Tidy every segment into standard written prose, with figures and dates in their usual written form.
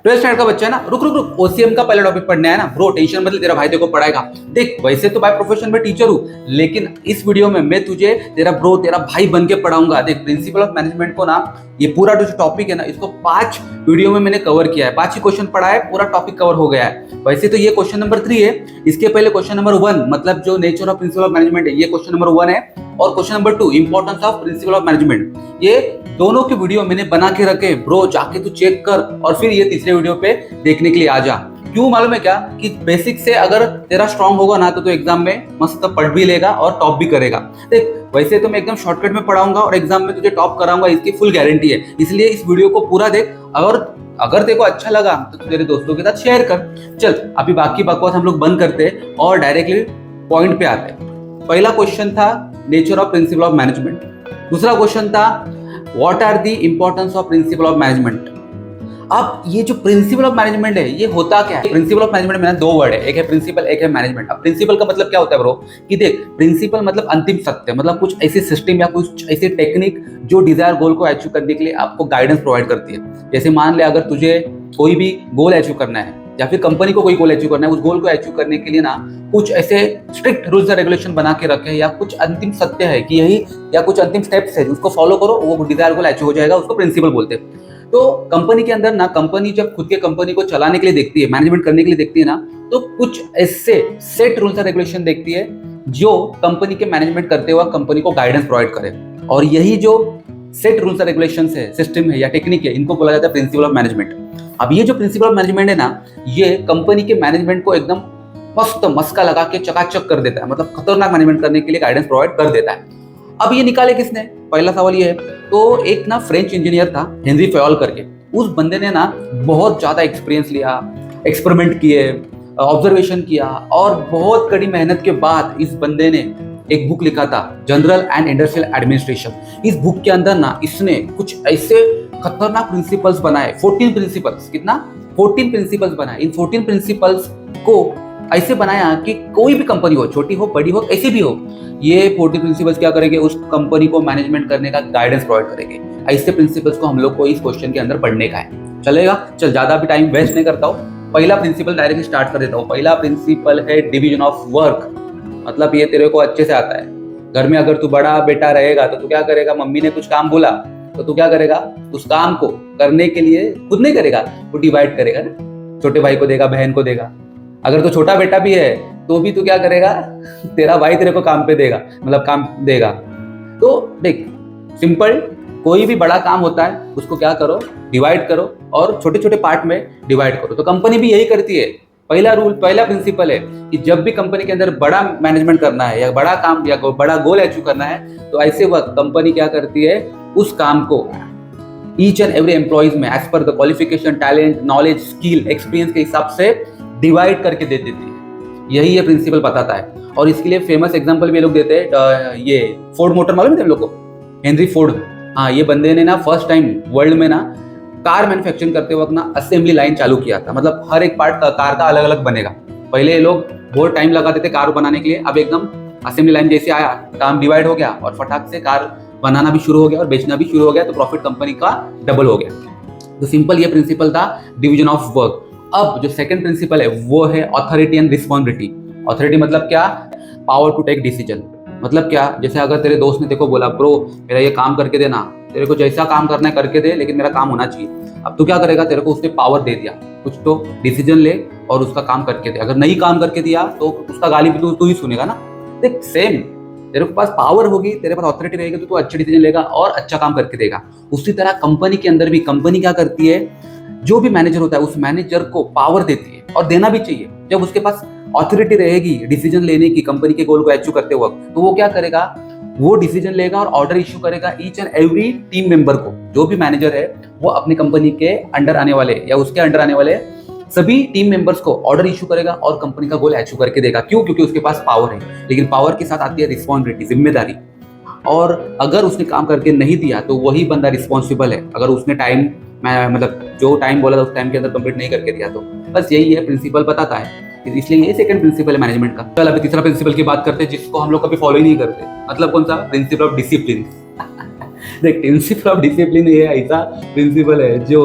Twelfth standard का बच्चा है ना, रुक रुक रुक, ओसीएम का पहला टॉपिक पढ़ना है ना ब्रो, टेंशन मतलब तेरा भाई तेरे को पढ़ाएगा। देख वैसे तो बाय प्रोफेशन में टीचर हूँ, लेकिन इस वीडियो में मैं तुझे तेरा ब्रो तेरा भाई बन के पढ़ाऊंगा। देख प्रिंसिपल ऑफ मैनेजमेंट को ना, ये पूरा जो टॉपिक है ना, इसको 5 वीडियो में मैंने कवर किया है, 5 ही क्वेश्चन पढ़ा है, पूरा टॉपिक कवर हो गया है। वैसे तो ये क्वेश्चन नंबर 3 है, इसके पहले क्वेश्चन नंबर 1 मतलब जो nature of principle of management है, ये क्वेश्चन नंबर 1 है, और question number 2 importance of principle of management, ये दोनों के वीडियो मैंने बना के रखे ब्रो, जाके तू चेक कर और फिर ये तीसरे वीडियो पे देखने के लिए आ जा। क्यों मालूम है क्या, कि बेसिक से अगर तेरा स्ट्रांग होगा ना तो एग्जाम में मस्त पढ़ भी लेगा और टॉप भी करेगा। देख वैसे तो मैं एकदम शॉर्टकट में पढ़ाऊंगा और एग्जाम में तुझे टॉप कराऊंगा, इसकी फुल गारंटी है। इसलिए इस वीडियो को पूरा देख, और अगर तेरे को अच्छा लगा तो तेरे दोस्तों के साथ शेयर कर। चल अभी बाकी बकवास हम लोग बंद करते हैं और डायरेक्टली पॉइंट पे आते हैं। पहला क्वेश्चन था nature of principle of management, दूसरा क्वेश्चन था what are the importance of principle of management. अब ये जो प्रिंसिपल ऑफ मैनेजमेंट है ये होता क्या है? प्रिंसिपल ऑफ मैनेजमेंट में 2 वर्ड है, एक है प्रिंसिपल, एक है मैनेजमेंट। अब प्रिंसिपल का मतलब क्या होता है ब्रो, कि देख प्रिंसिपल मतलब अंतिम सत्य, मतलब कुछ ऐसी सिस्टम या कुछ ऐसी टेक्निक जो डिजायर गोल को अचीव करने के लिए आपको गाइडेंस प्रोवाइड करती है। जैसे मान ले अगर तुझे कोई भी गोल अचीव करना है या फिर कंपनी को कोई गोल अचीव करना है, उस गोल को अचीव करने के लिए ना कुछ ऐसे स्ट्रिक्ट रूल्स एंड रेगुलेशन बना के रखे या कुछ अंतिम सत्य है कि यही, या कुछ अंतिम स्टेप्स है उसको फॉलो करो, वो डिजायर गोल अचीव हो जाएगा, उसको प्रिंसिपल बोलते हैं। तो कंपनी के अंदर ना, कंपनी जब खुद के कंपनी को चलाने के लिए देखती है, मैनेजमेंट करने के लिए देखती है ना, तो कुछ ऐसे सेट रूल्स एंड रेगुलेशन देखती है जो कंपनी के मैनेजमेंट करते हुए कंपनी को गाइडेंस प्रोवाइड करे। और यही जो सेट रूल्स एंड रेगुलेशन है, सिस्टम है या टेक्निक है, इनको बोला जाता है प्रिंसिपल ऑफ मैनेजमेंट। अब ये जो प्रिंसिपल ऑफ मैनेजमेंट है ना, ये कंपनी के मैनेजमेंट को एकदम मस्त मस्का लगा के चकाचक कर देता है, मतलब खतरनाक मैनेजमेंट करने के लिए गाइडेंस प्रोवाइड कर देता है। अब ये निकाले किसने? पहला सवाल ये है। तो एक ना फ्रेंच इंजीनियर था हेनरी फयोल करके, उस बंदे ने ना बहुत ज्यादा एक्सपीरियंस लिया, एक्सपेरिमेंट किए, ऑब्जर्वेशन किया, और बहुत कड़ी मेहनत के बाद इस बंदे ने एक बुक लिखा था, जनरल एंड इंडस्ट्रियल एडमिनिस्ट्रेशन। इस बुक के अंदर ना इसने कुछ ऐसे खतरनाक प्रिंसिपल्स बनाए, 14 प्रिंसिपल्स, कितना 14 प्रिंसिपल्स बनाए। इन 14 प्रिंसिपल्स को ऐसे बनाया कि कोई भी कंपनी हो, छोटी हो बड़ी हो कैसी भी हो, ये 40 प्रिंसिपल्स क्या करेंगे, उस कंपनी को मैनेजमेंट करने का गाइडेंस प्रोवाइड करेंगे। ऐसे प्रिंसिपल्स को हम लोग को इस क्वेश्चन के अंदर पढ़ने का है। चलेगा? चल ज्यादा भी टाइम वेस्ट नहीं करता हूँ, पहला प्रिंसिपल डायरेक्टली स्टार्ट कर देता हूँ। पहला प्रिंसिपल है डिवीजन ऑफ वर्क। मतलब ये तेरे को अच्छे से आता है। घर में अगर तू बड़ा बेटा रहेगा तो तू क्या करेगा, मम्मी ने कुछ काम बोला तो तू क्या करेगा, उस काम को करने के लिए खुद नहीं करेगा, वो डिवाइड करेगा ना, छोटे भाई को देगा, बहन को देगा। अगर तो छोटा बेटा भी है तो भी तू क्या करेगा, तेरा भाई तेरे को काम पे देगा, मतलब काम देगा। तो देख सिंपल, कोई भी बड़ा काम होता है उसको क्या करो, डिवाइड करो और छोटे छोटे पार्ट में डिवाइड करो। तो कंपनी भी यही करती है। पहला रूल, पहला प्रिंसिपल है कि जब भी कंपनी के अंदर बड़ा मैनेजमेंट करना है या बड़ा काम या बड़ा गोल अचीव करना है, तो ऐसे वक्त कंपनी क्या करती है, उस काम को ईच एंड एवरी एम्प्लॉइज में as per the qualification, talent, knowledge, skill, experience के हिसाब से डिवाइड करके दे देती है। यही ये प्रिंसिपल बताता है। और इसके लिए फेमस एग्जांपल भी लोग देते हैं, ये फोर्ड मोटर मालूम है तुम लोग को, हेनरी फोर्ड। हाँ, ये बंदे ने ना फर्स्ट टाइम वर्ल्ड में ना कार मैन्युफैक्चरिंग करते वक्त ना असेंबली लाइन चालू किया था। मतलब हर एक पार्ट का कार का अलग अलग बनेगा। पहले ये लोग बहुत टाइम लगाते थे कार बनाने के लिए, अब एकदम असेंबली लाइन जैसे आया, काम डिवाइड हो गया और फटाक से कार बनाना भी शुरू हो गया और बेचना भी शुरू हो गया, तो प्रॉफिट कंपनी का डबल हो गया। तो सिंपल ये प्रिंसिपल था डिवीजन ऑफ वर्क। अब जो सेकंड प्रिंसिपल है वो है अथॉरिटी एंड रिस्पॉन्सिबिलिटी। अथॉरिटी मतलब क्या, पावर टू टेक डिसीजन। मतलब क्या, जैसे अगर तेरे दोस्त ने तेरे को बोला ब्रो मेरा ये काम करके देना, तेरे को जैसा काम करना है करके दे, लेकिन मेरा काम होना चाहिए। अब तू क्या करेगा, तेरे को उसने पावर दे दिया, कुछ तो डिसीजन ले और उसका काम करके दे। अगर नहीं काम करके दिया तो उसका गाली भी तू ही सुनेगा ना। देख सेम, तेरे पास पावर होगी, तेरे पास अथॉरिटी रहेगी तो तू अच्छे डिसीजन लेगा और अच्छा काम करके देगा। उसी तरह कंपनी के अंदर भी कंपनी क्या करती है, जो भी मैनेजर होता है उस मैनेजर को पावर देती है और देना भी चाहिए। जब उसके पास अथॉरिटी रहेगी डिसीजन लेने की कंपनी के गोल को अचीव करते वक्त, तो वो क्या करेगा, वो डिसीजन लेगा और ऑर्डर इश्यू करेगा each and every team member को। जो भी मैनेजर है वो अपनी कंपनी के अंडर आने वाले या उसके अंडर आने वाले सभी टीम मेंबर्स को ऑर्डर इश्यू करेगा और कंपनी का गोल अचीव करके देगा। क्यों? क्योंकि उसके पास पावर है। लेकिन पावर के साथ आती है रिस्पॉन्सिबिलिटी, जिम्मेदारी। और अगर उसने काम करके नहीं दिया तो वही बंदा रिस्पॉन्सिबल है, अगर उसने टाइम मतलब जो टाइम बोला था उस टाइम के अंदर कंप्लीट नहीं करके दिया तो। बस यही है प्रिंसिपल बताता है, इसलिए ये सेकंड प्रिंसिपल है मैनेजमेंट का। चल अभी तीसरा प्रिंसिपल की बात करते हैं जिसको हम लोग कभी फॉलो ही नहीं करते। मतलब कौन सा? Principle of discipline. देख प्रिंसिपल ऑफ डिसिप्लिन ये ऐसा प्रिंसिपल है जो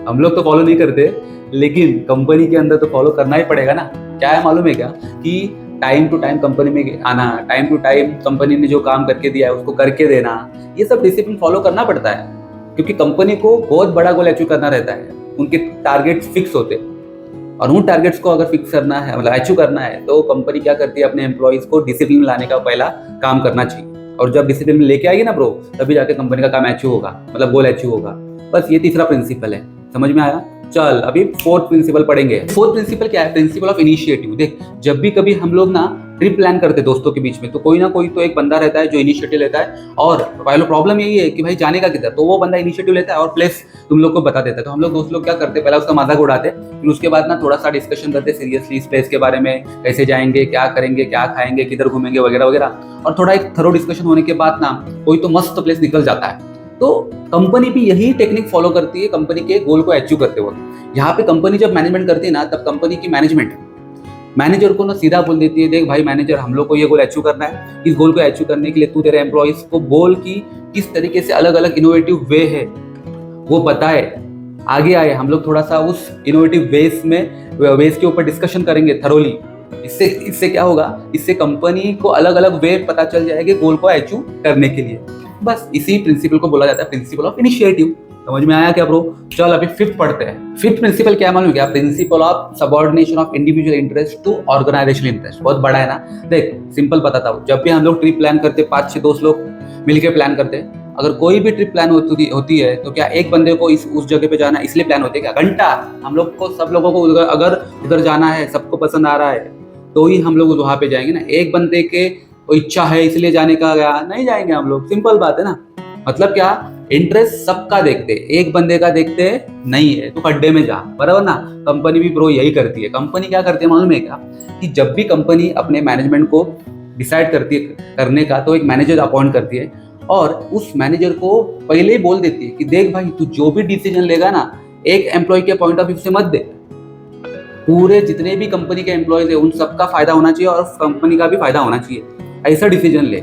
हम लोग तो फॉलो नहीं करते, लेकिन कंपनी के अंदर तो फॉलो करना ही पड़ेगा ना। क्या है मालूम है क्या, कि टाइम टू टाइम कंपनी में आना, टाइम टू टाइम कंपनी ने जो काम करके दिया है उसको करके देना, ये सब डिसिप्लिन फॉलो करना पड़ता है। क्योंकि कंपनी को बहुत बड़ा गोल अचीव करना रहता है, उनके टारगेट्स फिक्स होते हैं, और उन टारगेट्स को अगर फिक्स करना है, मतलब अचीव करना है, तो कंपनी क्या करती है, अपने एम्प्लॉइज को डिसिप्लिन में लाने का पहला काम करना चाहिए। और जब डिसिप्लिन में लेके आएगी ना ब्रो, तभी जाके कंपनी का काम अचीव होगा, मतलब गोल अचीव होगा। बस ये तीसरा प्रिंसिपल है, समझ में आया। चल अभी फोर्थ प्रिंसिपल पढ़ेंगे। फोर्थ प्रिंसिपल क्या है, प्रिंसिपल ऑफ इनिशिएटिव। देख, जब भी कभी हम लोग ना ट्रिप प्लान करते हैं दोस्तों के बीच में, तो कोई ना कोई तो एक बंदा रहता है जो इनिशिएटिव लेता है। और पहले प्रॉब्लम यही है कि भाई जाने का किधर, तो वो बंदा इनिशिएटिव लेता है और प्लेस तुम लोग को बता देता है। तो हम लोग दोस्त लोग क्या करते हैं, पहले उसका मजाक उड़ाते हैं, फिर उसके बाद ना थोड़ा सा डिस्कशन करते हैं सीरियसली इस प्लेस के बारे में, कैसे जाएंगे, क्या करेंगे, क्या खाएंगे, किधर घूमेंगे, वगैरह वगैरह। और थोड़ा एक थरो डिस्कशन होने के बाद ना कोई तो मस्त प्लेस निकल जाता है। तो कंपनी भी यही टेक्निक फॉलो करती है कंपनी के गोल को अचीव करते वक्त। यहाँ पे कंपनी जब मैनेजमेंट करती है ना, तब कंपनी की मैनेजमेंट मैनेजर को ना सीधा बोल देती है, देख भाई मैनेजर, हम लोग को ये गोल अचीव करना है, इस गोल को अचीव करने के लिए तू तेरे एम्प्लॉइज को बोल कि किस तरीके से अलग अलग इनोवेटिव वे है वो बताए, आगे आए। हम लोग थोड़ा सा उस इनोवेटिव वेज के ऊपर डिस्कशन करेंगे थरोली। इससे क्या होगा, इससे कंपनी को अलग अलग वे पता चल जाएगा गोल को अचीव करने के लिए। बस इसी प्रिंसिपल को बोला जाता है प्रिंसिपल ऑफ इनिशिएटिव। समझ में आया क्या ब्रो। चल अभी फिफ्थ पढ़ते हैं। फिफ्थ प्रिंसिपल क्या मालूम क्या, principle of subordination of individual interest to organisational interest. बहुत बड़ा है ना। देख सिंपल बताता हूँ, जब भी हम लोग ट्रिप प्लान करते, 5-6 दोस्त लोग मिलकर प्लान करते हैं, अगर कोई भी ट्रिप प्लान होती है, तो क्या एक बंदे को उस जगह पे जाना इसलिए प्लान होती है क्या, घंटा हम लोग को, सब लोगों को अगर उधर जाना है, सबको पसंद आ रहा है, तो ही हम लोग वहां पे जाएंगे ना। एक बंदे के इच्छा है इसलिए जाने का, नहीं जाएंगे हम लोग। सिंपल बात है ना। मतलब क्या, इंटरेस्ट सबका देखते, एक बंदे का देखते नहीं है तो खड्डे में जा, बराबर ना। कंपनी भी ब्रो यही करती है। कंपनी क्या करती है मालूम है क्या, कि जब भी कंपनी अपने मैनेजमेंट को डिसाइड करती है करने का, तो एक मैनेजर अपॉइंट करती है, और उस मैनेजर को पहले ही बोल देती है कि देख भाई, तू जो भी डिसीजन लेगा ना, एक एम्प्लॉय के पॉइंट ऑफ व्यू से मत दे, पूरे जितने भी कंपनी के एम्प्लॉयज है उन सबका फायदा होना चाहिए और कंपनी का भी फायदा होना चाहिए, ऐसा डिसीजन ले।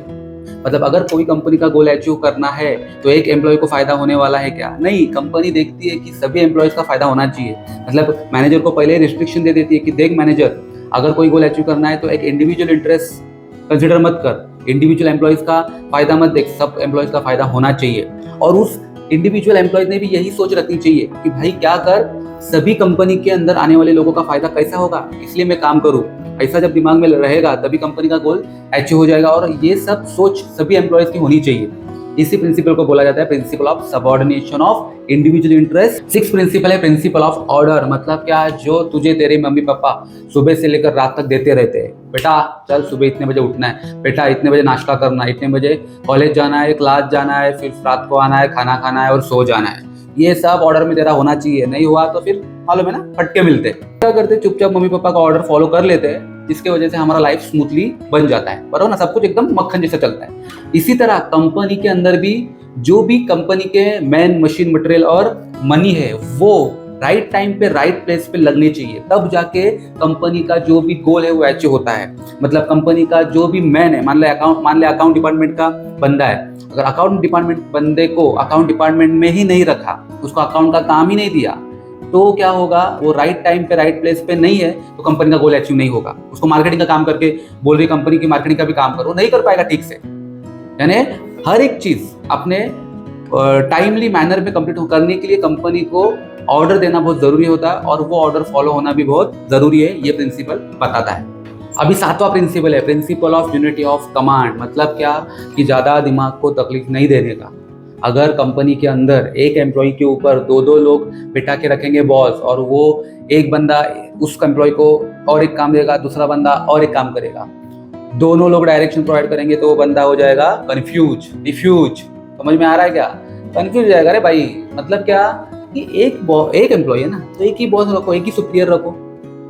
मतलब अगर कोई कंपनी का गोल अचीव करना है, तो एक एम्प्लॉय को फायदा होने वाला है क्या, नहीं। कंपनी देखती है कि सभी एम्प्लॉयज का फायदा होना चाहिए। मतलब मैनेजर को पहले रिस्ट्रिक्शन दे देती है कि देख मैनेजर, अगर कोई गोल अचीव करना है तो एक इंडिविजुअल इंटरेस्ट कंसिडर मत कर, इंडिविजुअल एम्प्लॉयज का फायदा मत देख, सब एम्प्लॉयज का फायदा होना चाहिए। और उस इंडिविजुअल एम्प्लॉयज ने भी यही सोच रखनी चाहिए कि भाई क्या कर, सभी कंपनी के अंदर आने वाले लोगों का फायदा कैसा होगा, इसलिए मैं काम करूं। ऐसा जब दिमाग में रहेगा, तभी कंपनी का गोल अचीव हो जाएगा। और ये सब सोच सभी एम्प्लॉयज की होनी चाहिए। इसी प्रिंसिपल को बोला जाता है principle of subordination of individual interest. Six principle है प्रिंसिपल ऑफ ऑर्डर। मतलब क्या, जो तुझे तेरे मम्मी पापा सुबह से लेकर रात तक देते रहते हैं, बेटा चल सुबह इतने बजे उठना है, बेटा इतने बजे नाश्ता करना है, इतने बजे कॉलेज जाना है, क्लास जाना है, फिर रात को आना है, खाना खाना है और सो जाना है, ये सब ऑर्डर में तेरा होना चाहिए। नहीं हुआ तो फिर मालूम है ना, फटके मिलते। क्या करते, चुपचाप मम्मी पापा का ऑर्डर फॉलो कर लेते हैं, जिसके वजह से हमारा लाइफ स्मूथली बन जाता है, बराबर ना, सब कुछ एकदम मक्खन जैसा चलता है। इसी तरह कंपनी के अंदर भी जो भी कंपनी के मैन, मशीन, मटेरियल और मनी है, वो राइट टाइम पे राइट प्लेस पे लगने चाहिए, तब जाके कंपनी का जो भी गोल है वो अचीव होता है। मतलब कंपनी का जो भी मैन है, मान ले अकाउंट डिपार्टमेंट का बंदा है, अगर अकाउंट डिपार्टमेंट बंदे को अकाउंट डिपार्टमेंट में ही नहीं रखा, उसको अकाउंट का काम ही नहीं दिया, तो क्या होगा, वो राइट टाइम पे राइट प्लेस पे नहीं है, तो कंपनी का गोल अचीव नहीं होगा। उसको मार्केटिंग का काम करके बोल रही कंपनी की मार्केटिंग का भी काम करो, नहीं कर पाएगा ठीक से। यानी हर एक चीज अपने टाइमली मैनर में कंप्लीट करने के लिए कंपनी को ऑर्डर देना बहुत जरूरी होता है, और वो ऑर्डर फॉलो होना भी बहुत जरूरी है, ये प्रिंसिपल बताता है। अभी सातवां प्रिंसिपल है principle of unity of command. मतलब क्या, कि ज्यादा दिमाग को तकलीफ नहीं देने का। अगर कंपनी के अंदर एक एम्प्लॉय के ऊपर दो लोग बिठा के रखेंगे बॉस, और वो एक बंदा उस एम्प्लॉय को और एक काम देगा, दूसरा बंदा और एक काम करेगा, दोनों लोग डायरेक्शन प्रोवाइड करेंगे, तो वो बंदा हो जाएगा कंफ्यूज, डिफ्यूज। समझ में आ रहा है क्या, कंफ्यूज हो जाएगा। अरे भाई मतलब क्या, कि एक एम्प्लॉय है ना, तो एक ही बॉस रखो, एक ही सुपीरियर रखो।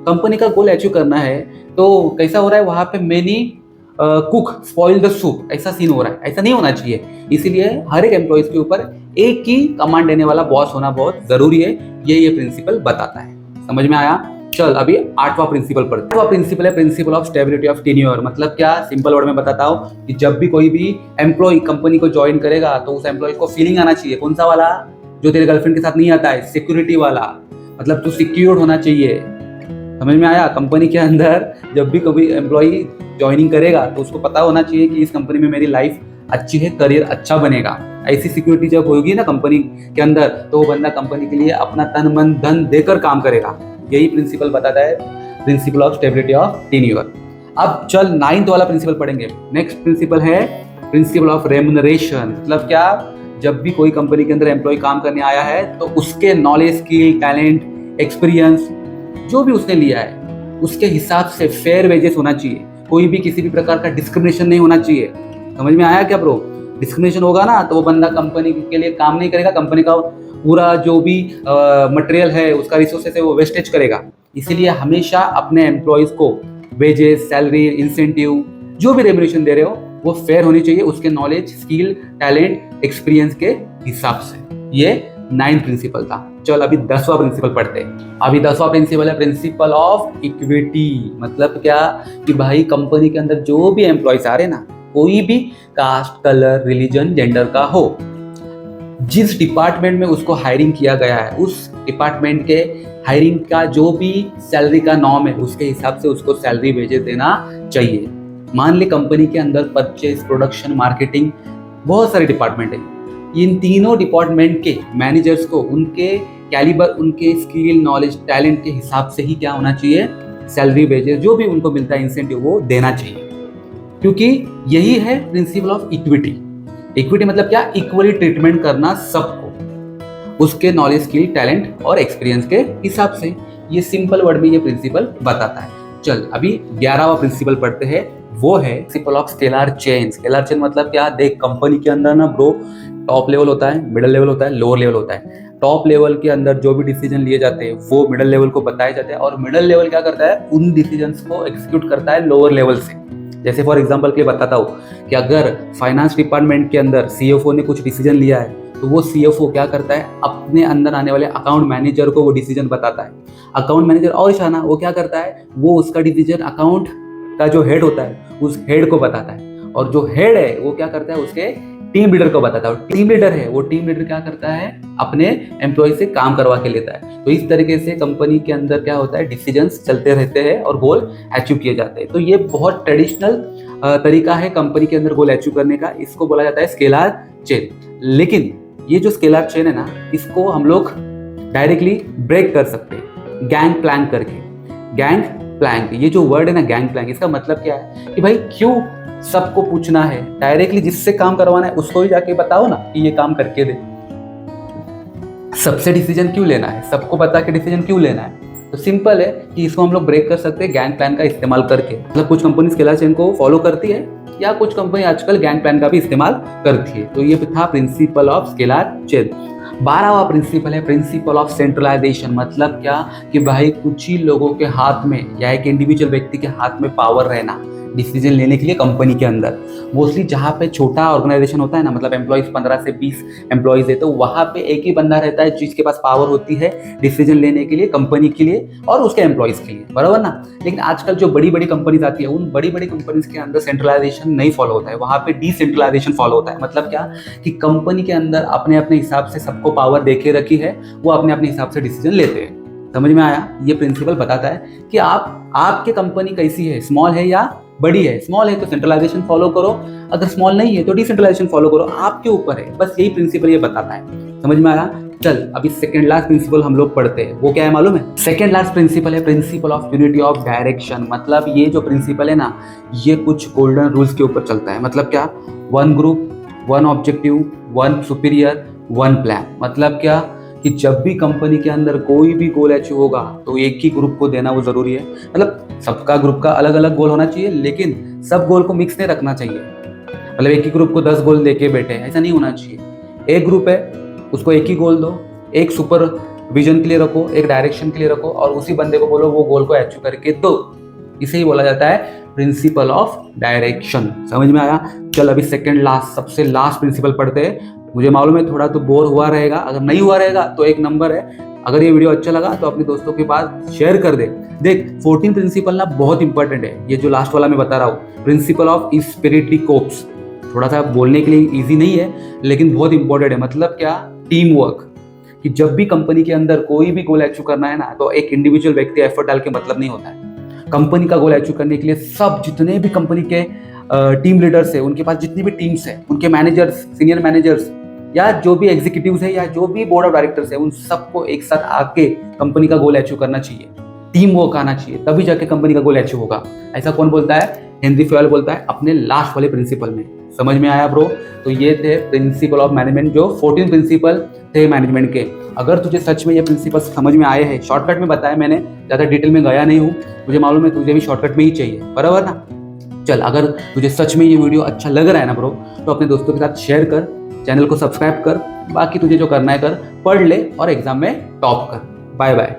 कंपनी का गोल अचीव करना है, तो कैसा हो रहा है वहां पे, many cook spoil the soup, ऐसा सीन हो रहा है। ऐसा नहीं होना चाहिए। इसीलिए हर एक एम्प्लॉयज के ऊपर एक ही कमांड देने वाला बॉस होना बहुत जरूरी है, ये प्रिंसिपल बताता है। समझ में आया। चल अभी आठवां प्रिंसिपल पढ़ते हैं। आठवां प्रिंसिपल है principle of stability of tenure. मतलब क्या, सिंपल वर्ड में बताता हूँ कि जब भी कोई भी एम्प्लॉय कंपनी को ज्वाइन करेगा, तो उस एम्प्लॉय को फीलिंग आना चाहिए, कौन सा वाला, जो तेरे गर्लफ्रेंड के साथ नहीं आता है, सिक्योरिटी वाला, मतलब तू सिक्योर्ड होना चाहिए। समझ में आया? कंपनी के अंदर जब भी कभी एम्प्लॉई ज्वाइनिंग करेगा तो उसको पता होना चाहिए कि इस कंपनी में मेरी लाइफ अच्छी है, करियर अच्छा बनेगा। ऐसी सिक्योरिटी जब होगी ना कंपनी के अंदर, तो वो बंदा कंपनी के लिए अपना तन मन धन देकर काम करेगा। यही प्रिंसिपल बताता है, principle of stability of tenure. अब चल 9th वाला प्रिंसिपल पढ़ेंगे। नेक्स्ट प्रिंसिपल है प्रिंसिपल ऑफ रेम्युनरेशन। मतलब क्या, जब भी कोई कंपनी के अंदर एम्प्लॉय काम करने आया है तो उसके नॉलेज, स्किल, टैलेंट, एक्सपीरियंस जो भी उसने लिया है उसके हिसाब से फेयर वेजेस होना चाहिए। कोई भी किसी भी प्रकार का डिस्क्रिमिनेशन नहीं होना चाहिए। समझ में आया क्या ब्रो? डिस्क्रिमिनेशन होगा ना तो वो बंदा कंपनी के लिए काम नहीं करेगा, कंपनी का पूरा जो भी मटेरियल है, उसका रिसोर्सेस है, वो वेस्टेज करेगा। इसीलिए हमेशा अपने एम्प्लॉयज को वेजेस, सैलरी, इंसेंटिव जो भी रेम्युनरेशन दे रहे हो वो फेयर होनी चाहिए, उसके नॉलेज, स्किल, टैलेंट, एक्सपीरियंस के हिसाब से। ये 9th प्रिंसिपल था। चल अभी 10वां प्रिंसिपल पढ़ते हैं। अभी 10वां प्रिंसिपल है प्रिंसिपल ऑफ इक्विटी। मतलब क्या कि भाई कंपनी के अंदर जो भी एम्प्लॉयज आ रहे ना, कोई भी कास्ट, कलर, रिलीजन, जेंडर का हो, जिस डिपार्टमेंट में उसको हायरिंग किया गया है उस डिपार्टमेंट के हायरिंग का जो भी सैलरी का नॉर्म है उसके हिसाब से उसको सैलरी वेजेस देना चाहिए। मान ले कंपनी के अंदर परचेज, प्रोडक्शन, मार्केटिंग, बहुत सारे डिपार्टमेंट है। इन तीनों डिपार्टमेंट के मैनेजर्स को उनके कैलिबर, उनके स्किल, नॉलेज, टैलेंट के हिसाब से ही क्या होना चाहिए, सैलरी वेजेस जो भी उनको मिलता है इंसेंटिव वो देना चाहिए। क्योंकि यही है प्रिंसिपल ऑफ इक्विटी। इक्विटी मतलब क्या, इक्वली ट्रीटमेंट करना सबको उसके नॉलेज, स्किल, टैलेंट और एक्सपीरियंस के हिसाब से। ये सिंपल वर्ड में ये प्रिंसिपल बताता है। चल अभी 11वां प्रिंसिपल पढ़ते हैं, वो है principle of scalar chain. Scalar chain मतलब क्या, देख कंपनी के अंदर ना ब्रो टॉप लेवल होता है, मिडिल लेवल होता है, लोअर लेवल होता है। टॉप लेवल के अंदर जो भी डिसीजन लिए जाते हैं वो मिडिल लेवल को बताए जाते हैं, और मिडिल लेवल क्या करता है, उन डिसीजंस को एग्जीक्यूट करता है लोअर लेवल से। जैसे फॉर एग्जांपल के लिए बताता हूँ कि अगर फाइनेंस डिपार्टमेंट के अंदर सीएफओ ने कुछ डिसीजन लिया है तो वो सीएफओ क्या करता है, अपने अंदर आने वाले अकाउंट मैनेजर को वो डिसीजन बताता है। अकाउंट मैनेजर और शाना वो क्या करता है, वो उसका डिसीजन अकाउंट का जो हेड होता है उस हेड को बताता है, और जो हेड है वो क्या करता है, उसके टीम लीडर को बताता है। और टीम लीडर है वो टीम लीडर क्या करता है, अपने एम्प्लॉय से काम करवा के लेता है। तो इस तरीके से कंपनी के अंदर क्या होता है, डिसीजंस चलते रहते हैं और गोल अचीव किए जाते हैं। तो ये बहुत ट्रेडिशनल तरीका है कंपनी के अंदर गोल अचीव करने का, इसको बोला जाता है स्केलर चेन। लेकिन ये जो स्केलर चेन है ना, इसको हम लोग डायरेक्टली ब्रेक कर सकते हैं गैंग प्लैंक करके। गैंग प्लैंक, ये जो वर्ड है ना गैंग प्लैंक, इसका मतलब क्या है कि भाई क्यों सबको पूछना है, डायरेक्टली जिससे काम करवाना है उसको ही जाके बताओ ना कि ये काम करके दे। सबसे डिसीजन क्यों लेना है, सबको बता के डिसीजन क्यों लेना है? तो सिंपल है कि इसको हम लोग ब्रेक कर सकते हैं गैंग प्लान का इस्तेमाल करके। मतलब कुछ कंपनी स्केलर चेन को फॉलो करती है या कुछ कंपनी आजकल गैंग प्लान का भी इस्तेमाल करती है। तो ये था प्रिंसिपल ऑफ स्केलर चेन। 12वां प्रिंसिपल है प्रिंसिपल ऑफ सेंट्रलाइजेशन। मतलब क्या कि भाई कुछ ही लोगों के हाथ में या एक इंडिविजुअल व्यक्ति के हाथ में पावर रहना डिसीजन लेने के लिए कंपनी के अंदर। मोस्टली जहाँ पे छोटा ऑर्गेनाइजेशन होता है ना, मतलब एम्प्लॉइज 15 से 20 एम्प्लॉइज है, तो वहाँ पे एक ही बंदा रहता है जिसके पास पावर होती है डिसीजन लेने के लिए कंपनी के लिए और उसके एम्प्लॉइज के लिए, बराबर ना। लेकिन आजकल जो बड़ी बड़ी कंपनीज आती है उन बड़ी बड़ी कंपनीज के अंदर सेंट्रलाइजेशन नहीं फॉलो होता है, वहाँ पे डिसेंट्रलाइजेशन फॉलो होता है। मतलब क्या कि कंपनी के अंदर अपने अपने हिसाब से सबको पावर देके रखी है, वो अपने अपने हिसाब से डिसीजन लेते हैं। समझ में आया? ये प्रिंसिपल बताता है कि आपके कंपनी कैसी है, स्मॉल है या बड़ी है। स्मॉल है तो सेंट्रलाइजेशन फॉलो करो, अगर स्मॉल नहीं है तो डिसेंट्रलाइजेशन फॉलो करो, आपके ऊपर है। बस यही प्रिंसिपल ये बताता है। समझ में आया? चल अभी सेकंड लास्ट प्रिंसिपल हम लोग पढ़ते हैं, वो क्या है मालूम है? सेकंड लास्ट प्रिंसिपल है principle of unity of direction. मतलब ये जो प्रिंसिपल है ना, ये कुछ गोल्डन रूल्स के ऊपर चलता है। मतलब क्या, one group, one objective, one superior, one plan. मतलब क्या कि जब भी कंपनी के अंदर कोई भी गोल अचीव होगा तो एक ही ग्रुप को देना वो जरूरी है। मतलब सबका ग्रुप का अलग अलग गोल होना चाहिए, लेकिन सब गोल को मिक्स नहीं रखना चाहिए। मतलब एक ही ग्रुप को 10 गोल देके बैठे, ऐसा नहीं होना चाहिए। एक ग्रुप है उसको एक ही गोल दो, एक सुपर विजन के लिए रखो, एक डायरेक्शन के लिए रखो, और उसी बंदे को बोलो वो गोल को अचीव करके दो। इसे ही बोला जाता है प्रिंसिपल ऑफ डायरेक्शन। समझ में आया? चल अभी सेकंड लास्ट, सबसे लास्ट प्रिंसिपल पढ़ते हैं। मुझे मालूम है थोड़ा तो बोर हुआ रहेगा, अगर नहीं हुआ रहेगा तो एक नंबर है, अगर ये वीडियो अच्छा लगा तो अपने दोस्तों के पास शेयर कर दे। देख 14 प्रिंसिपल ना बहुत इंपॉर्टेंट है। ये जो लास्ट वाला मैं बता रहा हूँ प्रिंसिपल ऑफ स्पिरिट कोप्स, थोड़ा सा बोलने के लिए इजी नहीं है लेकिन बहुत इंपॉर्टेंट है। मतलब क्या, टीम वर्क, कि जब भी कंपनी के अंदर कोई भी गोल अचीव करना है ना, तो एक इंडिविजुअल व्यक्ति एफर्ट डाल के मतलब नहीं होता है। कंपनी का गोल अचीव करने के लिए सब जितने भी कंपनी के टीम लीडर्स है, उनके पास जितनी भी टीम्स है, उनके मैनेजर्स, सीनियर मैनेजर्स या जो भी एग्जीक्यूटिव्स है या जो भी बोर्ड ऑफ डायरेक्टर्स है, उन सबको एक साथ आके कंपनी का गोल अचीव करना चाहिए। टीम वर्क आना चाहिए, तभी जाके कंपनी का गोल अचीव होगा। ऐसा कौन बोलता है? हेनरी फयोल बोलता है अपने लास्ट वाले प्रिंसिपल में। समझ में आया ब्रो? तो ये थे प्रिंसिपल ऑफ मैनेजमेंट, जो 14 प्रिंसिपल थे मैनेजमेंट के। अगर तुझे सच में ये प्रिंसिपल समझ में आए हैं, शॉर्टकट में बताया मैंने, ज़्यादा डिटेल में गया नहीं हूँ, मुझे मालूम है तुझे भी शॉर्टकट में ही चाहिए, बराबर ना? चल, अगर तुझे सच में ये वीडियो अच्छा लग रहा है ना ब्रो, तो अपने दोस्तों के साथ शेयर कर, चैनल को सब्सक्राइब कर, बाकी तुझे जो करना है कर, पढ़ ले और एग्जाम में टॉप कर। Bye bye.